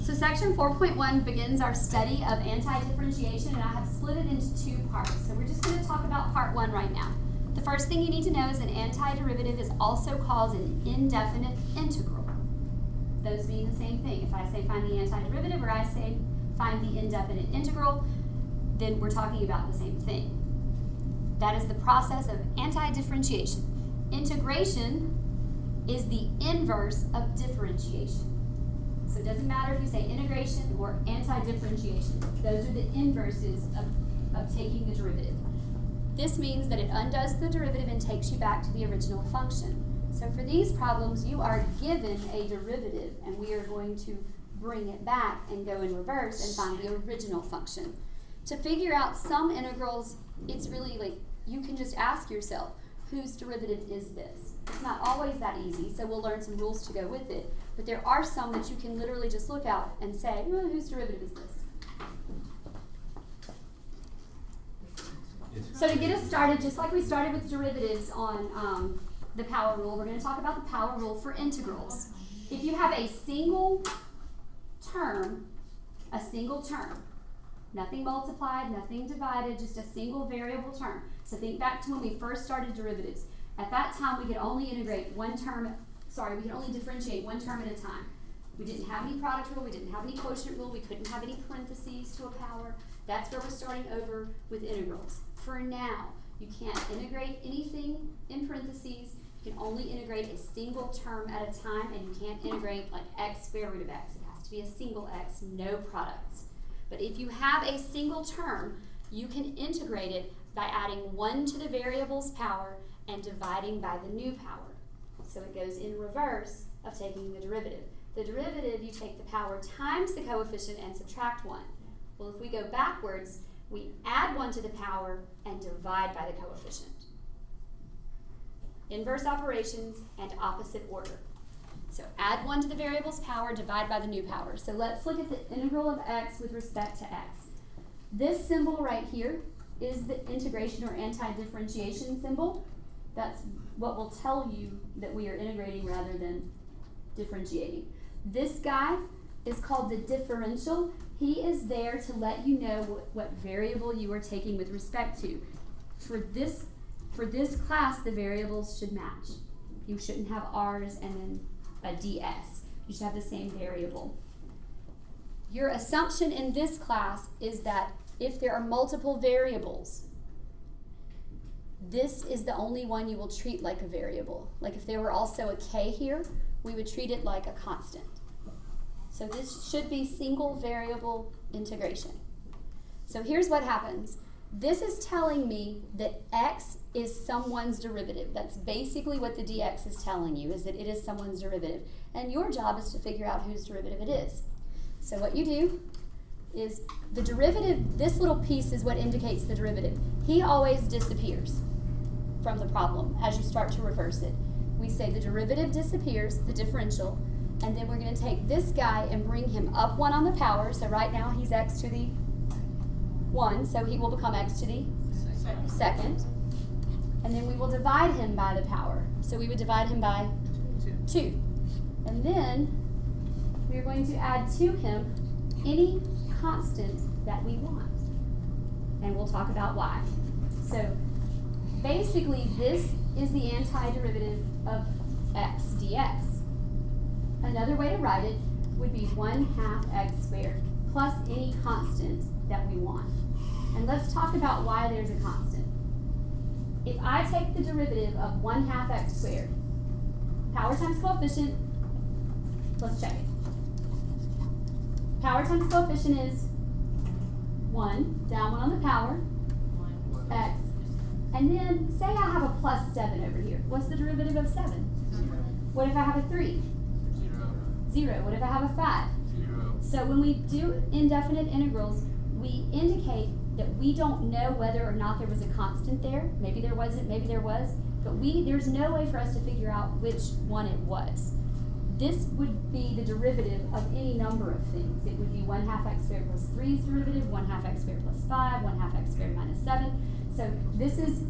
So section 4.1 begins our study of anti-differentiation, and I have split it into two parts. So we're just going to talk about part one right now. The first thing you need to know is an antiderivative is also called an indefinite integral. Those mean the same thing. If I say find the antiderivative or I say find the indefinite integral, then we're talking about the same thing. That is the process of anti-differentiation. Integration is the inverse of differentiation. So it doesn't matter if you say integration or anti-differentiation. Those are the inverses of taking the derivative. This means that it undoes the derivative and takes you back to the original function. So for these problems, you are given a derivative, and we are going to bring it back and go in reverse and find the original function. To figure out some integrals, it's really like you can just ask yourself, whose derivative is this? It's not always that easy, so we'll learn some rules to go with it. But there are some that you can literally just look out and say, whose derivative is this? So to get us started, just like we started with derivatives on the power rule, we're going to talk about the power rule for integrals. If you have a single term, nothing multiplied, nothing divided, just a single variable term. So think back to when we first started derivatives. At that time, we could only differentiate one term at a time. We didn't have any product rule, we didn't have any quotient rule, we couldn't have any parentheses to a power. That's where we're starting over with integrals. For now, you can't integrate anything in parentheses. You can only integrate a single term at a time, and you can't integrate like x square root of x. It has to be a single x, no products. But if you have a single term, you can integrate it by adding 1 to the variable's power and dividing by the new power. So it goes in reverse of taking the derivative. The derivative, you take the power times the coefficient and subtract 1. Well, if we go backwards, we add 1 to the power and divide by the coefficient. Inverse operations and opposite order. So add 1 to the variable's power, divide by the new power. So let's look at the integral of x with respect to x. This symbol right here is the integration or anti-differentiation symbol. That's what will tell you that we are integrating rather than differentiating. This guy is called the differential. He is there to let you know what variable you are taking with respect to. For this class, the variables should match. You shouldn't have r's and then a ds. You should have the same variable. Your assumption in this class is that if there are multiple variables, this is the only one you will treat like a variable. Like if there were also a k here, we would treat it like a constant. So this should be single variable integration. So here's what happens. This is telling me that x is someone's derivative. That's basically what the dx is telling you, is that it is someone's derivative. And your job is to figure out whose derivative it is. So what you do is the derivative, this little piece is what indicates the derivative. He always disappears from the problem as you start to reverse it. We say the derivative disappears, the differential, and then we're going to take this guy and bring him up 1 on the power. So right now he's x to the 1, so he will become x to the second. And then we will divide him by the power. So we would divide him by 2. And then we're going to add to him any constant that we want. And we'll talk about why. So basically, this is the antiderivative of x dx. Another way to write it would be 1/2 x squared plus any constant that we want. And let's talk about why there's a constant. If I take the derivative of 1/2 x squared, power times coefficient, let's check it. Power times coefficient is 1, down 1 on the power, x. And then say I have a plus 7 over here. What's the derivative of 7? 0. What if I have a 3? 0. What if I have a 5? 0. So when we do indefinite integrals, we indicate that we don't know whether or not there was a constant there. Maybe there wasn't, maybe there was. But there's no way for us to figure out which one it was. This would be the derivative of any number of things. It would be 1/2 x squared plus 3's derivative, 1/2 x squared plus 5, 1/2 x squared minus 7. So this is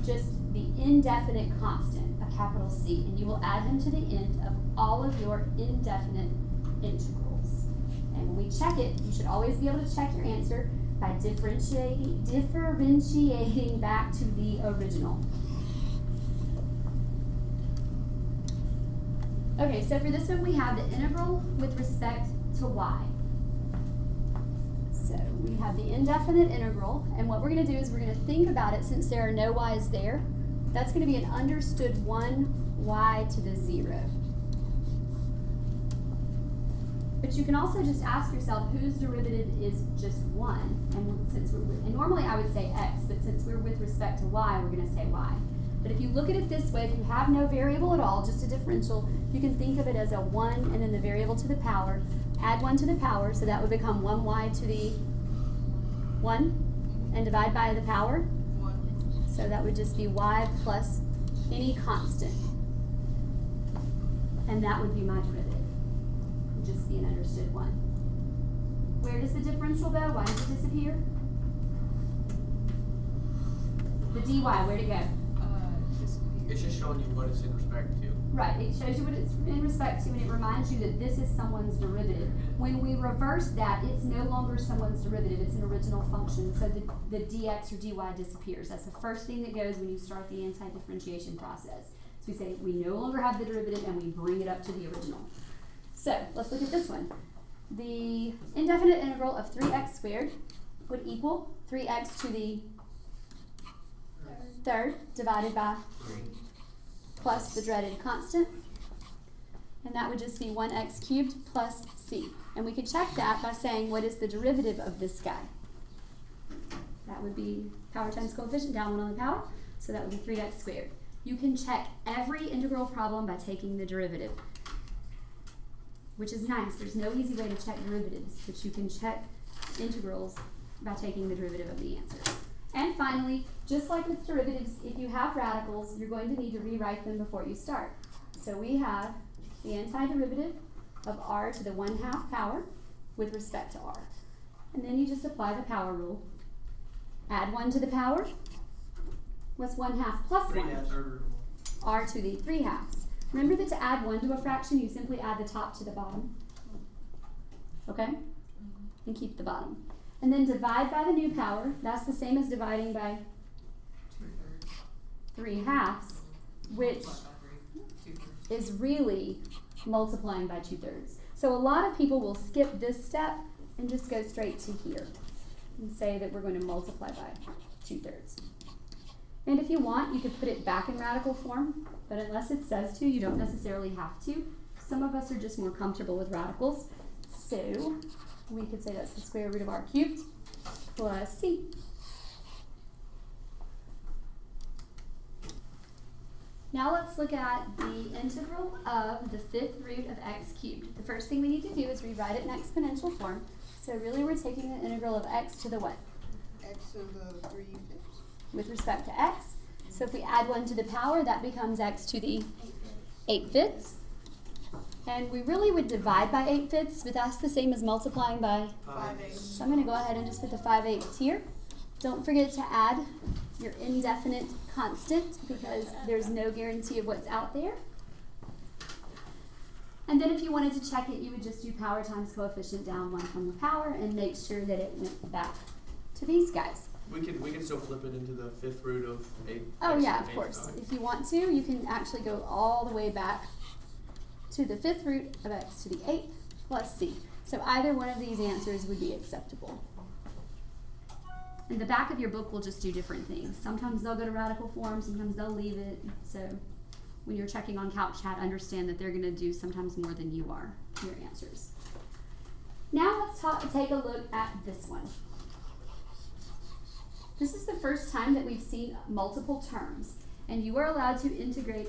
just the indefinite constant, a capital C, and you will add him to the end of all of your indefinite integrals. And check it, you should always be able to check your answer by differentiating back to the original. Okay, so for this one we have the integral with respect to y. So we have the indefinite integral, and what we're going to do is we're going to think about it since there are no y's there. That's going to be an understood 1 y to the 0. But you can also just ask yourself whose derivative is just 1. And normally I would say x, but since we're with respect to y, we're going to say y. But if you look at it this way, if you have no variable at all, just a differential, you can think of it as a 1 and then the variable to the power. Add 1 to the power, so that would become 1y to the 1, and divide by the power. 1. So that would just be y plus any constant. And that would be my derivative. It would just be an understood 1. Where does the differential go? Why does it disappear? The dy, where'd it go? It's just showing you what it's in respect to. Right, it shows you what it's in respect to, and it reminds you that this is someone's derivative. When we reverse that, it's no longer someone's derivative, it's an original function, so the dx or dy disappears. That's the first thing that goes when you start the anti-differentiation process. So we say we no longer have the derivative and we bring it up to the original. So let's look at this one. The indefinite integral of 3x squared would equal 3x to the third divided by 3. plus the dreaded constant, and that would just be 1x cubed plus c. And we could check that by saying what is the derivative of this guy. That would be power times coefficient, down 1 on the power, so that would be 3x squared. You can check every integral problem by taking the derivative, which is nice. There's no easy way to check derivatives, but you can check integrals by taking the derivative of the answer. And finally, just like with derivatives, if you have radicals, you're going to need to rewrite them before you start. So we have the antiderivative of r to the 1/2 power with respect to r. And then you just apply the power rule. Add 1 to the power. What's 1/2 plus 1? R to the 3/2. Remember that to add 1 to a fraction, you simply add the top to the bottom. Okay? And keep the bottom. And then divide by the new power. That's the same as dividing by 3/2, which is really multiplying by 2/3. So a lot of people will skip this step and just go straight to here and say that we're going to multiply by 2/3. And if you want, you could put it back in radical form, but unless it says to, you don't necessarily have to. Some of us are just more comfortable with radicals. So we could say that's the square root of r cubed plus c. Now let's look at the integral of the 5th root of x cubed. The first thing we need to do is rewrite it in exponential form. So really we're taking the integral of x to the what? X to the 3/5. With respect to x. So if we add 1 to the power, that becomes x to the 8/5. And we really would divide by 8/5, but that's the same as multiplying by 5/8. So I'm going to go ahead and just put the 5/8 here. Don't forget to add your indefinite constant because there's no guarantee of what's out there. And then if you wanted to check it, you would just do power times coefficient down 1 from the power and make sure that it went back to these guys. We can still flip it into the 5th root of 8. Oh yeah, of course. If you want to, you can actually go all the way back to the 5th root of x to the 8th plus c. So either one of these answers would be acceptable. And the back of your book will just do different things. Sometimes they'll go to radical form, sometimes they'll leave it. So when you're checking on Calc Chat, understand that they're going to do sometimes more than you are to your answers. Now let's take a look at this one. This is the first time that we've seen multiple terms, and you are allowed to integrate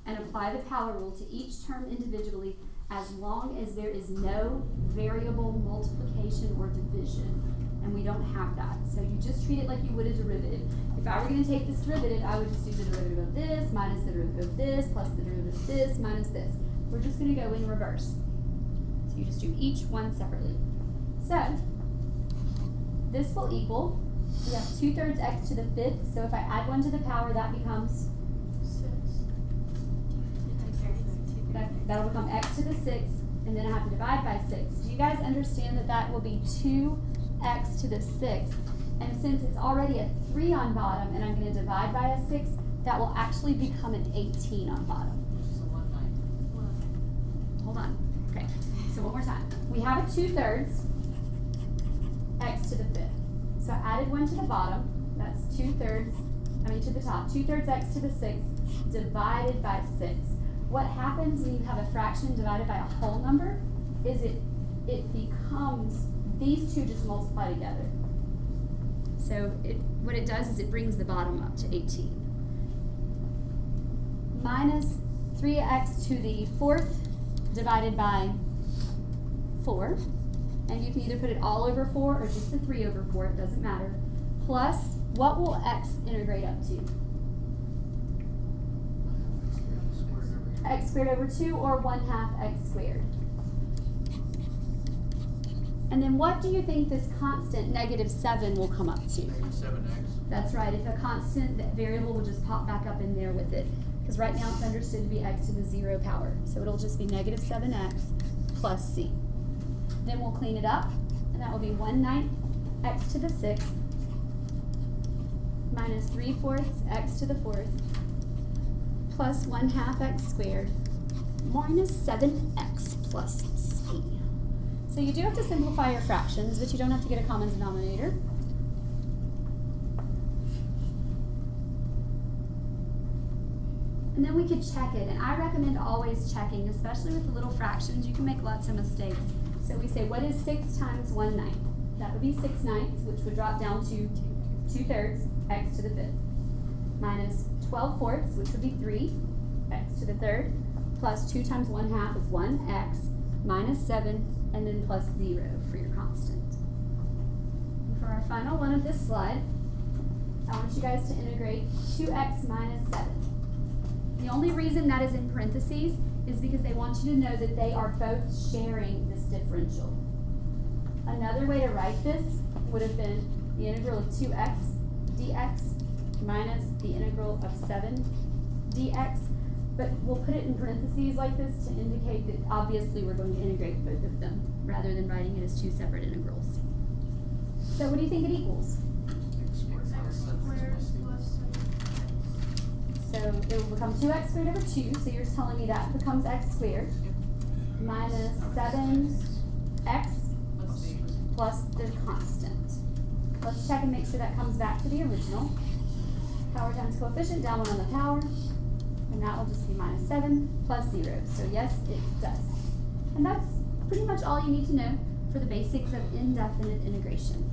and apply the power rule to each term individually as long as there is no variable multiplication or division, and we don't have that. So you just treat it like you would a derivative. If I were going to take this derivative, I would just do the derivative of this minus the derivative of this plus the derivative of this minus this. We're just going to go in reverse. So you just do each one separately. So this will equal, we have 2/3 x to the 5th, so if I add 1 to the power, that becomes 6. that'll become x to the 6th and then I have to divide by 6. Do you guys understand that that will be 2x to the 6th? And since it's already a 3 on bottom and I'm going to divide by a 6, that will actually become an 18 on bottom. Hold on. Okay, so one more time. We have a 2/3 x to the 5th. So I added 1 to the bottom. That's 2/3, to the top. 2/3 x to the 6th divided by 6. What happens when you have a fraction divided by a whole number is it becomes, these two just multiply together. So what it does is it brings the bottom up to 18. Minus 3x to the 4th divided by 4. And you can either put it all over 4 or just the 3 over 4, it doesn't matter. Plus, what will x integrate up to? X squared over 2 or 1/2 x squared. And then what do you think this constant -7 will come up to? -7x. That's right. If a constant, that variable will just pop back up in there with it. Because right now it's understood to be x to the 0 power. So it'll just be -7x plus c. Then we'll clean it up, and that will be 1/9 x to the 6th minus 3/4 x to the 4th plus 1/2 x squared minus 7x plus c. So you do have to simplify your fractions, but you don't have to get a common denominator. And then we could check it, and I recommend always checking, especially with the little fractions. You can make lots of mistakes. So we say, what is 6 times 1/9? That would be 6/9, which would drop down to 2/3 x to the 5th, minus 12/4, which would be 3 x to the 3rd, plus 2 times 1/2 is 1x, minus 7, and then plus 0 for your constant. And for our final one of this slide, I want you guys to integrate 2x minus 7. The only reason that is in parentheses is because they want you to know that they are both sharing this differential. Another way to write this would have been the integral of 2x dx minus the integral of 7 dx, but we'll put it in parentheses like this to indicate that obviously we're going to integrate both of them rather than writing it as two separate integrals. So what do you think it equals? So it will become 2x squared over 2, so you're telling me that becomes x squared minus 7x plus the constant. Let's check and make sure that comes back to the original. Power times coefficient, down 1 on the power, and that will just be minus 7 plus 0. So yes, it does. And that's pretty much all you need to know for the basics of indefinite integration.